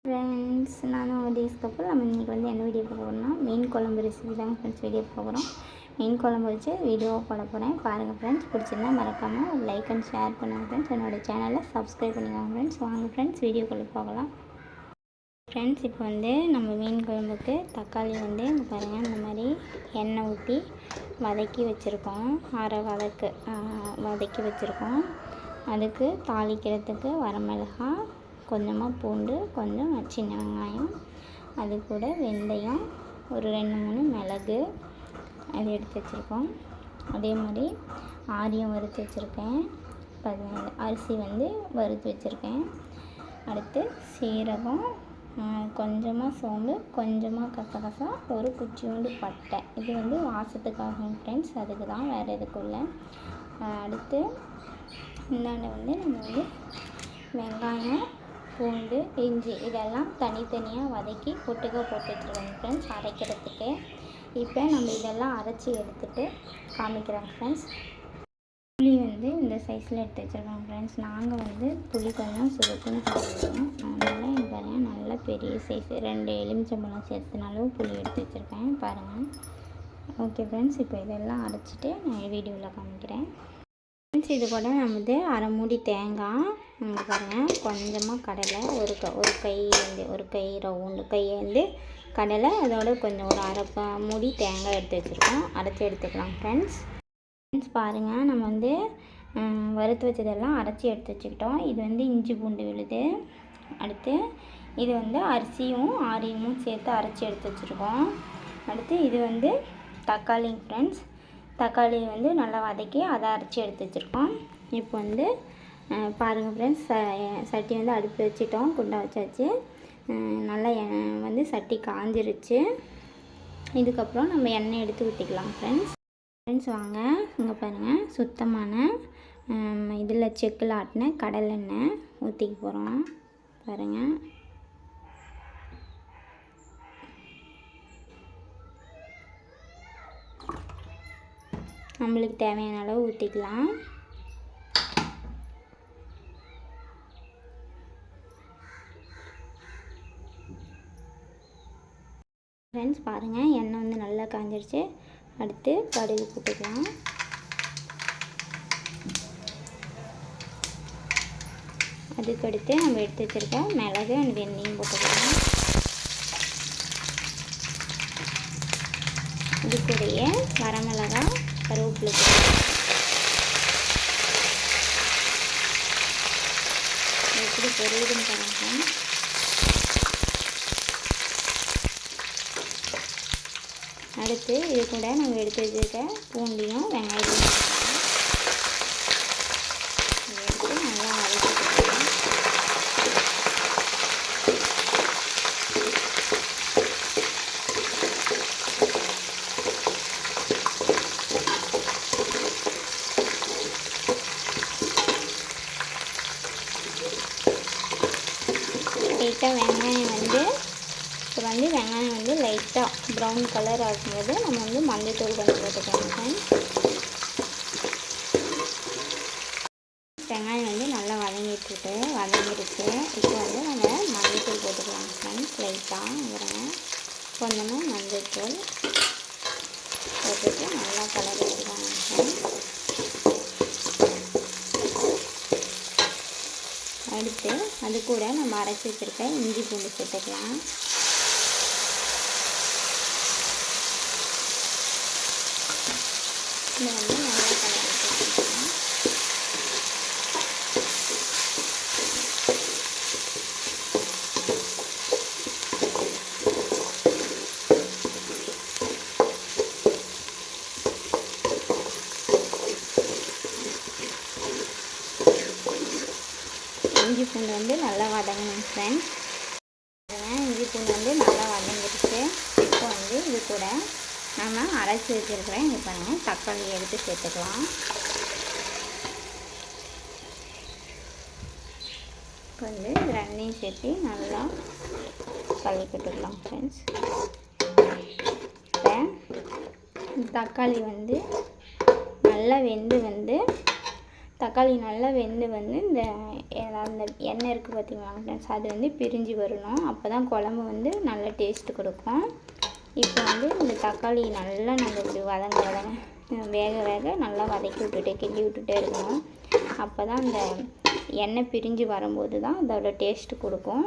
Friends, நானும் days couple நம்ம இன்றைக்கி வந்து என்ன வீடியோ பார்க்க போகிறோம்னா மீன் குழம்பு ரெசிபி தாங்க ஃப்ரெண்ட்ஸ் வீடியோ பார்க்க போகிறோம். மீன் குழம்பு வச்சு வீடியோவை போட போகிறேன். பாருங்கள் ஃப்ரெண்ட்ஸ், பிடிச்சிருந்தா மறக்காமல் ஒரு லைக் அண்ட் ஷேர் பண்ணுங்கள் ஃப்ரெண்ட்ஸ். என்னோடய சேனலை சப்ஸ்கிரைப் பண்ணிக்கோங்க ஃப்ரெண்ட்ஸ். வாங்க ஃப்ரெண்ட்ஸ், வீடியோக்குள்ளே போகலாம். ஃப்ரெண்ட்ஸ், இப்போ வந்து நம்ம மீன் குழம்புக்கு தக்காளி வந்து இங்கே பாருங்கள், இந்த மாதிரி எண்ணெய் ஊற்றி வதக்கி வச்சுருக்கோம். அரை வதக்கி வச்சுருக்கோம். அதுக்கு தாளிக்கிறதுக்கு வரமிளகாய், கொஞ்சமாக பூண்டு, கொஞ்சம் சின்ன வெங்காயம், அது கூட வெந்தயம், ஒரு 2-3 மிளகு அது எடுத்து வச்சுருக்கோம். அதே மாதிரி ஆரியம் வறுத்து வச்சுருக்கேன். அரிசி வந்து வறுத்து வச்சுருக்கேன். அடுத்து சீரகம், கொஞ்சமாக சோம்பு, கொஞ்சமாக கசகசா, ஒரு குச்சியோண்டு பட்டை. இது வந்து வாசத்துக்காக ஃப்ரெண்ட்ஸ், அதுக்கு தான், வேறு எதுக்கும் இல்லை. அடுத்து இந்தாண்ட வந்து நம்ம வந்து வெங்காயம், பூண்டு, இஞ்சி இதெல்லாம் தனித்தனியாக வதக்கி போட்டு வச்சுருக்கோங்க ஃப்ரெண்ட்ஸ் அரைக்கிறதுக்கு. இப்போ நம்ம இதெல்லாம் அரைச்சி எடுத்துகிட்டு காமிக்கிறோங்க ஃப்ரெண்ட்ஸ். புளி வந்து இந்த சைஸில் எடுத்து வச்சுருக்கோம் ஃப்ரெண்ட்ஸ். நாங்கள் வந்து புளி கொஞ்சம் சுருக்குன்னு சாப்பிடுவோம். அதனால் இது பாருங்கள், நல்ல பெரிய சைஸ் 2 எலுமிச்சம்பழம் சேர்த்துனாலும் புளி எடுத்து வச்சுருக்கேன் பாருங்கள். ஓகே ஃப்ரெண்ட்ஸ், இப்போ இதெல்லாம் அரைச்சிட்டு நான் வீடியோவில் காமிக்கிறேன் ஃப்ரெண்ட்ஸ். இது கூட நம்ம வந்து அரை மூடி தேங்காய், இங்கே பாருங்கள், கொஞ்சமாக கடலை, ஒரு கை ரவுண்டு கையேந்து கடலை, அதோட கொஞ்சம் ஒரு அரை மூடி தேங்காய் எடுத்து வச்சுருக்கோம். அரைச்சி எடுத்துக்கலாம் ஃப்ரெண்ட்ஸ். பாருங்கள், நம்ம வந்து வறுத்து வச்சதெல்லாம் அரைச்சி எடுத்து வச்சுக்கிட்டோம். இது வந்து இஞ்சி பூண்டு விழுது. அடுத்து இது வந்து அரிசியும் ஆரியமும் சேர்த்து அரைச்சி எடுத்து வச்சுருக்கோம். அடுத்து இது வந்து தக்காளிங்க ஃப்ரெண்ட்ஸ். தக்காளி வந்து நல்லா வதக்கி அதை அரைச்சி எடுத்து வச்சுருக்கோம். இப்போ வந்து பாருங்கள் ஃப்ரெண்ட்ஸ், சட்டி வந்து அடுப்பு வச்சுட்டோம், குண்டா வச்சாச்சு. நல்லா வந்து சட்டி காஞ்சிருச்சு. இதுக்கப்புறம் நம்ம எண்ணெய் எடுத்து ஊற்றிக்கலாம் ஃப்ரெண்ட்ஸ். வாங்க, இங்கே பாருங்கள், சுத்தமான இதில் செக்கில் ஆட்டின கடலெண்ணெய் ஊற்றிக்க போகிறோம் பாருங்கள். நம்மளுக்கு தேவையான அளவு ஊற்றிக்கலாம். ஃப்ரெண்ட்ஸ் பாருங்கள், எண்ணெய் வந்து நல்லா காஞ்சிருச்சு. அடுத்து கடுகு போட்டுக்கலாம். அதுக்கடுத்து நம்ம எடுத்து வச்சுருக்க மிளகு அண்ட் வெந்தயம் போட்டுக்கலாம். இதுக்குடைய வரமிளகாய், கருவேப்பிலை போட்டுக்கலாம். எப்படி பொரியுதுன்னு பாருங்கள். அடுத்து இது கூட நம்ம எடுத்து வச்சுருக்க பூண்டையும் வெங்காயத்தையும் எடுத்து நல்லா வதக்கிக்கலாம். வெங்காயம் வந்து லைட்டாக ப்ரௌன் கலர் ஆகும்போது நம்ம வந்து மஞ்சள்தூள் கொஞ்சம் போட்டுக்கலாம். வெங்காயம் வந்து நல்லா வதங்கிருச்சு. இப்போ வந்து நம்ம மஞ்சள்தூள் போட்டுக்கலாம் ஃப்ரெண்ட்ஸ். லைட்டாக வரேன், கொஞ்சமாக மஞ்சள்தூள் போட்டுட்டு நல்லா கலர் எடுத்துக்கலாம் ஃப்ரெண்ட்ஸ். அடுத்து அது கூட நம்ம அரைச்சி வச்சுருக்க இஞ்சி பூண்டு சேர்த்துக்கலாம். இதை வந்து நல்லா கலர் எடுத்துக்கலாம். இஞ்சி பூண்டு வந்து நல்லா வதங்கணும் ஃப்ரெண்ட்ஸ். இஞ்சி பூண்டு வந்து நல்லா வதங்கிடுச்சு. இப்போ வந்து இது கூட நம்ம அரைச்சி வச்சுருக்கிறேன், இங்கே பாருங்கள், தக்காளி எடுத்து சேர்த்துக்கலாம். இப்போ வந்து ரெண்டையும் சேர்த்து நல்லா கலக்கிட்டுக்கலாம் ஃப்ரெண்ட்ஸ். இப்போ தக்காளி வந்து நல்லா வெந்து தக்காளி நல்லா வெந்து இந்த அந்த எண்ணெய் இருக்குது பார்த்திங்களா ஃப்ரெண்ட்ஸ், அது பிரிஞ்சு வரணும். அப்போ தான் குழம்பு நல்ல டேஸ்ட்டு கொடுக்கும். இப்போ இந்த தக்காளி நல்லா நம்ம இப்படி வேக நல்லா வதக்கி விட்டுட்டு கிண்டி விட்டுட்டே இருக்கணும். அப்போ தான் அந்த எண்ணெய் பிரிஞ்சு வரும்போது தான் அதோட டேஸ்ட்டு கொடுக்கும்.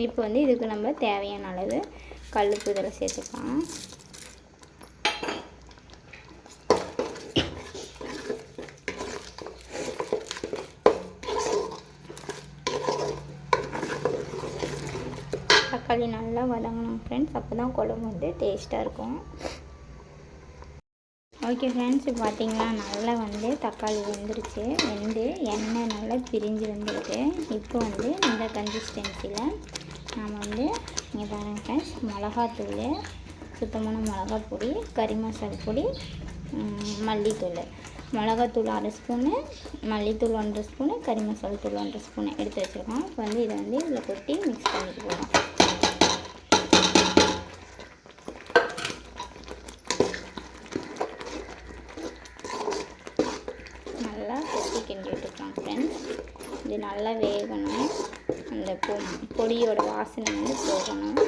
இப்போ இதுக்கு நம்ம தேவையான அளவு கல்லுப்பு இதில் சேர்த்துக்கலாம். தக்காளி நல்லா வதங்கணும் ஃப்ரெண்ட்ஸ், அப்போ தான் குழம்பு டேஸ்ட்டாக இருக்கும். ஓகே ஃப்ரெண்ட்ஸ், இப்போ பார்த்திங்கன்னா நல்லா தக்காளி வெந்துருச்சு. எண்ணெய் நல்லா பிரிஞ்சு வந்துருக்கு. இப்போ இந்த கன்சிஸ்டன்சியில் நாம் இங்கே பாருங்கள் ஃப்ரெண்ட்ஸ், மிளகாத்தூள், சுத்தமான மிளகாப்பொடி, கறி மசாலா பொடி, மல்லித்தூள். மிளகாத்தூள் 1/2 ஸ்பூனு, மல்லித்தூள் 1 ஸ்பூனு, கறி மசாலா தூள் 1 ஸ்பூனு எடுத்து வச்சுருக்கோம். இப்போ இதை இதில் கொட்டி மிக்ஸ் பண்ணிட்டு போகிறோம். நல்லா கொட்டி கிண்டி விட்டுக்கலாம் ஃப்ரெண்ட்ஸ். இது நல்லா வேகணும். அந்த பொடியோட வாசனை போகணும்.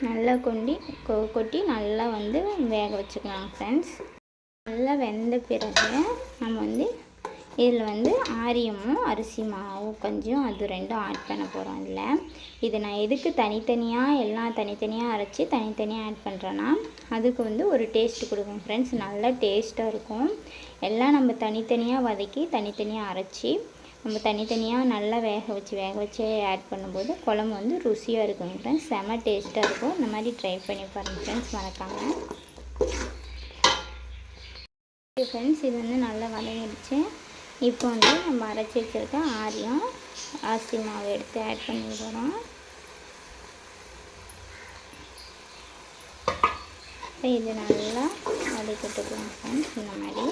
நல்லா கொட்டி நல்லா வேக வச்சுக்கலாம் ஃப்ரெண்ட்ஸ். நல்லா வெந்த பிறகு நம்ம இதில் ஆரியமும் அரிசி மாவு கொஞ்சம் அது 2ம் ஆட் பண்ண போகிறோம். இது நான் எதுக்கு தனித்தனியாக எல்லாம் தனித்தனியாக அரைச்சி தனித்தனியாக ஆட் பண்ணுறேன்னா, அதுக்கு ஒரு டேஸ்ட்டு கொடுக்கும் ஃப்ரெண்ட்ஸ். நல்லா டேஸ்ட்டாக இருக்கும். எல்லாம் நம்ம தனித்தனியாக வதக்கி தனித்தனியாக அரைச்சி நம்ம தனித்தனியாக நல்லா வேக வச்சு ஆட் பண்ணும்போது குழம்பு ருசியாக இருக்குங்க ஃப்ரெண்ட்ஸ். செம டேஸ்ட்டாக இருக்கும். இந்த மாதிரி ட்ரை பண்ணி பாருங்கள் ஃப்ரெண்ட்ஸ், மறக்காமல். ஃப்ரெண்ட்ஸ், இது நல்லா வதங்கிடுச்சு. இப்போ நம்ம அரைச்சி வச்சுருக்க ஆரியம் அரிசி மாவு எடுத்து ஆட் பண்ணி போகிறோம். இது நல்லா வதக்கிட்டுக்கோங்க ஃப்ரெண்ட்ஸ். இந்த மாதிரி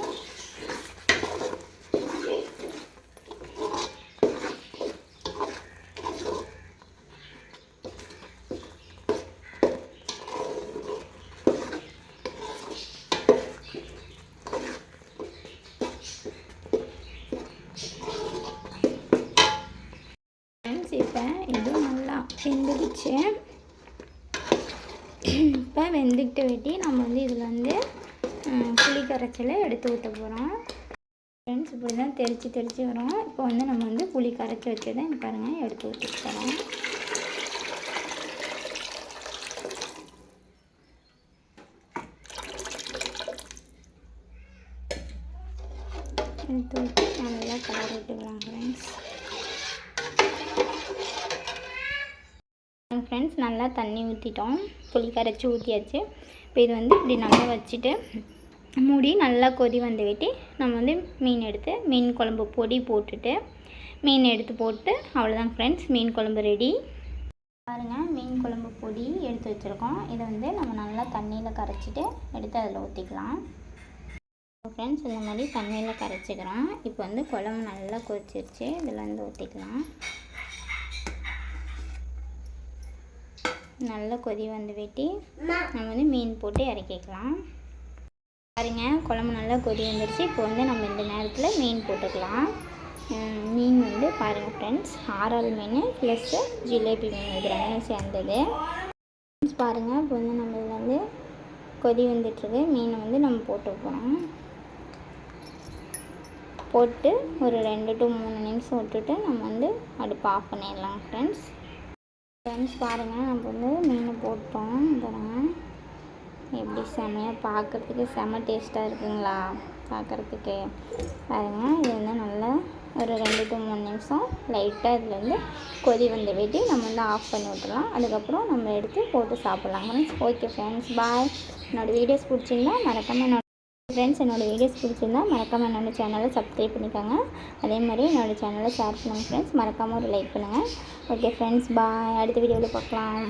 இப்போ இதுவும் நல்லா வெந்துடுச்சு. இப்போ வெந்துக்கிட்ட வெட்டி நம்ம இதில் புளி கரைச்சலை எடுத்து ஊற்ற போகிறோம் ஃப்ரெண்ட்ஸ். இப்படி தான் தெரிச்சு வரும். இப்போ நம்ம புளி கரைச்சி வச்சதை பாருங்கள் எடுத்து ஊற்றிட்டு போகிறோம். எடுத்து ஊற்றி நல்லா கலர் விட்டுக்கலாம் ஃப்ரெண்ட்ஸ். ஃப்ரெண்ட்ஸ், நல்லா தண்ணி ஊற்றிட்டோம், புளி கரைச்சி ஊற்றியாச்சு. இப்போ இது இப்படி நல்லா வச்சுட்டு மூடி நல்லா கொதி வெட்டி நம்ம மீன் குழம்பு பொடி போட்டுட்டு மீன் எடுத்து போட்டு அவ்வளோதான் ஃப்ரெண்ட்ஸ், மீன் குழம்பு ரெடி. பாருங்கள், மீன் குழம்பு பொடி எடுத்து வச்சுருக்கோம். இதை நம்ம நல்லா தண்ணியில் கரைச்சிட்டு எடுத்து அதில் ஊற்றிக்கலாம் ஃப்ரெண்ட்ஸ். இந்த மாதிரி தண்ணியில் கரைச்சிக்கிறோம். இப்போ குழம்பு நல்லா கொதிச்சிருச்சு. இதில் ஊற்றிக்கலாம். நல்லா கொதி வெட்டி நம்ம மீன் போட்டு இறக்கிக்கலாம். பாருங்க, குழம்பு நல்லா கொதி வந்துடுச்சு. இப்போ நம்ம இந்த நேரத்தில் மீன் போட்டுக்கலாம். மீன் பாருங்கள் ஃப்ரெண்ட்ஸ், ஆறால் மீன் ப்ளஸ் ஜிலேபி மீன், இது 2ம் சேர்ந்தது. பாருங்கள், இப்போ நம்ம இதில் கொதி வந்துட்டுருக்கு. மீனை நம்ம போட்டு போகிறோம். போட்டு ஒரு 2 to 3 நிமிஷம் விட்டுட்டு நம்ம அடுப்பு ஆஃப் பண்ணிடலாம் ஃப்ரெண்ட்ஸ். பாருங்கள், நம்ம மீன் போட்டோம். பாருங்கள் எப்படி செம்மையாக பார்க்குறதுக்கு செம்ம டேஸ்ட்டாக இருக்குங்களா பார்க்குறதுக்கு. பாருங்கள், இது நல்லா ஒரு 2 to 3 நிமிஷம் லைட்டாக இதில் கொதி வெட்டி நம்ம ஆஃப் பண்ணி விட்டுலாம். அதுக்கப்புறம் நம்ம எடுத்து போட்டு சாப்பிட்லாம் ஃப்ரெண்ட்ஸ். ஓகே ஃப்ரெண்ட்ஸ், பாய். என்னோடய வீடியோஸ் பிடிச்சிருந்தா மறக்காமல் என்னோடய வீடியோஸ் பிடிச்சிருந்தா மறக்காமல் என்னோடய சேனலை சப்ஸ்கிரைப் பண்ணிக்கோங்க. அதே மாதிரி என்னோடய சேனலை ஷேர் பண்ணுங்கள் ஃப்ரெண்ட்ஸ். மறக்காமல் ஒரு லைக் பண்ணுங்கள். ஓகே ஃப்ரெண்ட்ஸ், பாய். அடுத்த வீடியோவில் பார்க்கலாம்.